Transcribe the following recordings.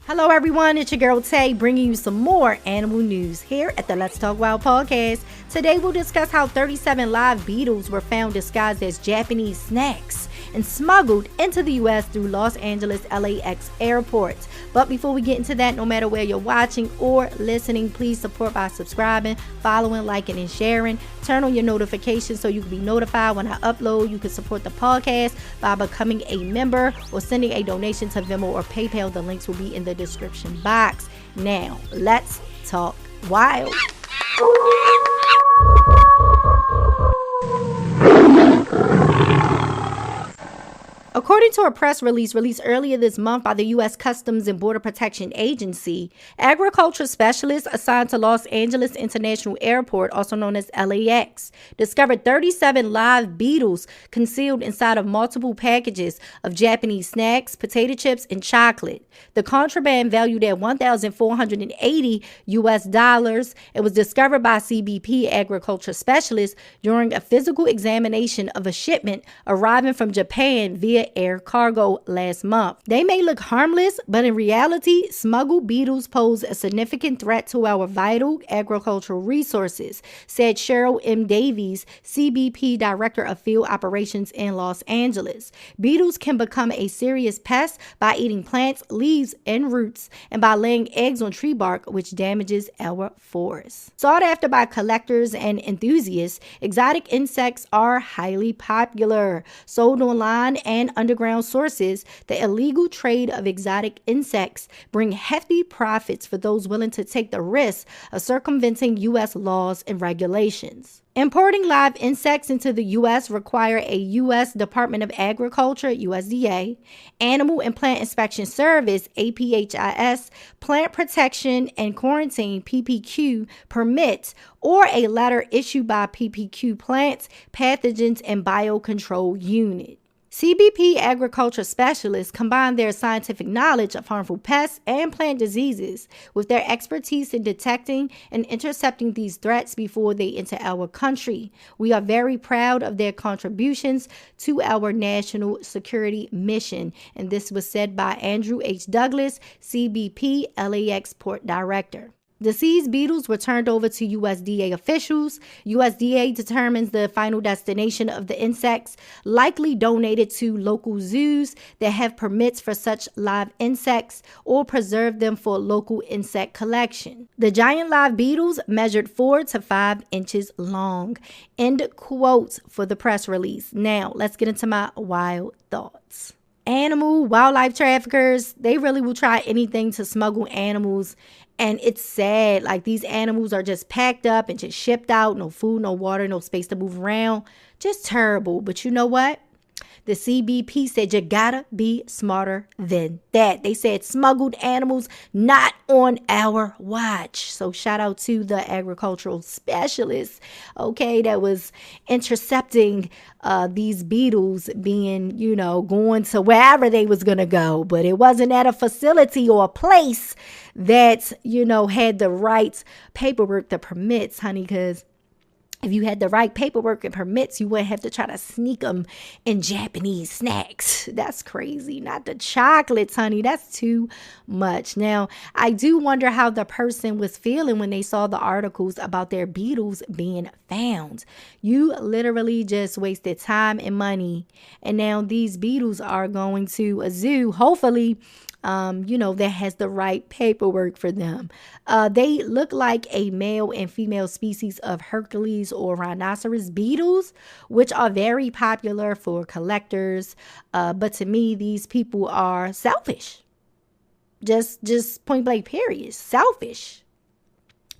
Hello everyone, it's your girl Tay bringing you some more animal news here at the Let's Talk Wild podcast. Today we'll discuss how 37 live beetles were found disguised as Japanese snacks and smuggled into the US through Los Angeles LAX airport. But before we get into that, no matter where you're watching or listening, please support by subscribing, following, liking, and sharing. Turn on your notifications so you can be notified when I upload. You can support the podcast by becoming a member or sending a donation to Venmo or PayPal. The links will be in the description box. Now, let's talk wild. According to a press release released earlier this month by the U.S. Customs and Border Protection Agency, agriculture specialists assigned to Los Angeles International Airport, also known as LAX, discovered 37 live beetles concealed inside of multiple packages of Japanese snacks, potato chips, and chocolate. The contraband, valued at $1,480 US, it was discovered by CBP agriculture specialists during a physical examination of a shipment arriving from Japan via air cargo last month. They may look harmless, but in reality, smuggled beetles pose a significant threat to our vital agricultural resources, said Cheryl M. Davies, CBP Director of Field Operations in Los Angeles. Beetles can become a serious pest by eating plants, leaves, and roots, and by laying eggs on tree bark, which damages our forests. Sought after by collectors and enthusiasts, exotic insects are highly popular. Sold online and underground sources, the illegal trade of exotic insects bring hefty profits for those willing to take the risk of circumventing U.S. laws and regulations. Importing live insects into the U.S. require a U.S. Department of Agriculture, USDA, Animal and Plant Inspection Service, APHIS, Plant Protection and Quarantine, PPQ, permit, or a letter issued by PPQ Plants, Pathogens, and Biocontrol Unit. CBP agriculture specialists combine their scientific knowledge of harmful pests and plant diseases with their expertise in detecting and intercepting these threats before they enter our country. We are very proud of their contributions to our national security mission. And this was said by Andrew H. Douglas, CBP LAX Port Director. The seized beetles were turned over to USDA officials. USDA determines the final destination of the insects, likely donated to local zoos that have permits for such live insects, or preserve them for local insect collection. The giant live beetles measured 4 to 5 inches long. End quote for the press release. Now, let's get into my wild thoughts. Wildlife traffickers, they really will try anything to smuggle animals. And it's sad, like these animals are just packed up and just shipped out. No food, no water, no space to move around. Just terrible. But you know what? The CBP said you gotta be smarter than that. They said smuggled animals not on our watch. So shout out to the agricultural specialists, okay, that was intercepting these beetles being, going to wherever they was gonna go. But it wasn't at a facility or a place that, had the right paperwork, the permits, honey, because if you had the right paperwork and permits, you wouldn't have to try to sneak them in Japanese snacks. That's crazy. Not the chocolates, honey. That's too much. Now, I do wonder how the person was feeling when they saw the articles about their beetles being found. You literally just wasted time and money. And now these beetles are going to a zoo, hopefully, that has the right paperwork for them. They look like a male and female species of Hercules or rhinoceros beetles, which are very popular for collectors. But to me, these people are selfish. Just point blank period. Selfish.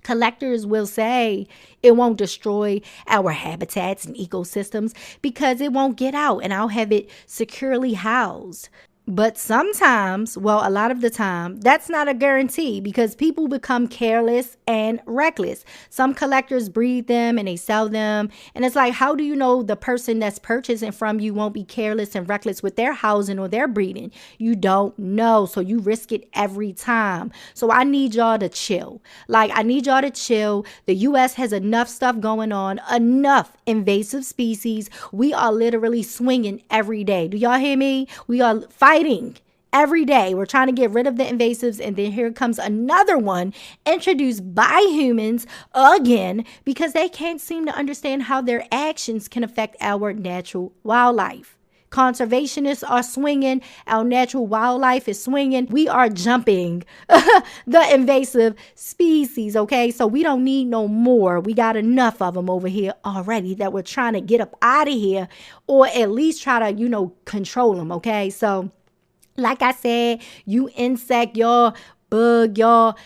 Collectors will say it won't destroy our habitats and ecosystems because it won't get out and I'll have it securely housed. But sometimes, a lot of the time, that's not a guarantee because people become careless and reckless. Some collectors breed them and they sell them. And it's like, how do you know the person that's purchasing from you won't be careless and reckless with their housing or their breeding? You don't know. So you risk it every time. So I need y'all to chill. The U.S. has enough stuff going on, enough invasive species. We are literally swinging every day. Do y'all hear me? We are fighting Every day we're trying to get rid of the invasives, and then here comes another one introduced by humans again, because they can't seem to understand how their actions can affect our natural wildlife. Conservationists are swinging. Our natural wildlife is swinging. We are jumping the invasive species, okay? So we don't need no more. We got enough of them over here already that we're trying to get up out of here, or at least try to, control them, okay? So like I said, you insect, y'all, bug, y'all,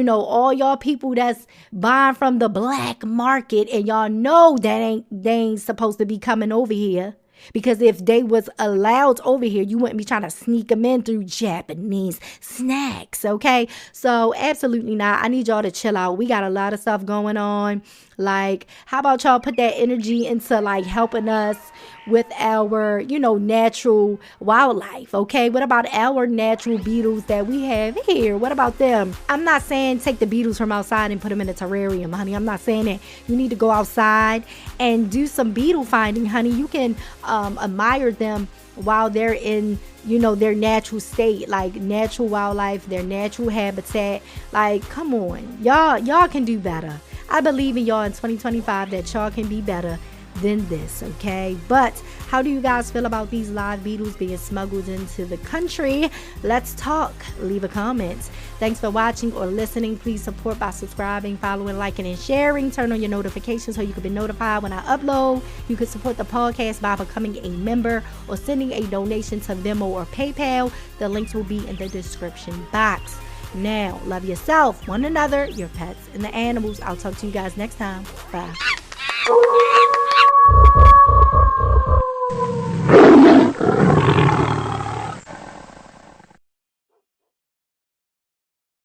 all y'all people that's buying from the black market, and y'all know that they ain't supposed to be coming over here. Because if they was allowed over here, you wouldn't be trying to sneak them in through Japanese snacks, okay? So absolutely not. I need y'all to chill out. We got a lot of stuff going on. Like, how about y'all put that energy into like helping us with our, natural wildlife, okay? What about our natural beetles that we have here? What about them? I'm not saying take the beetles from outside and put them in a terrarium, honey. I'm not saying that. You need to go outside and do some beetle finding, honey. You can admire them while they're in, their natural state, like natural wildlife, their natural habitat. Like, come on, y'all can do better. I believe in y'all in 2025 that y'all can be better than this, okay? But how do you guys feel about these live beetles being smuggled into the country? Let's talk. Leave a comment. Thanks for watching or listening. Please support by subscribing, following, liking, and sharing. Turn on your notifications so you can be notified when I upload. You can support the podcast by becoming a member or sending a donation to Venmo or PayPal. The links will be in the description box. Now, love yourself, one another, your pets, and the animals. I'll talk to you guys next time. Bye.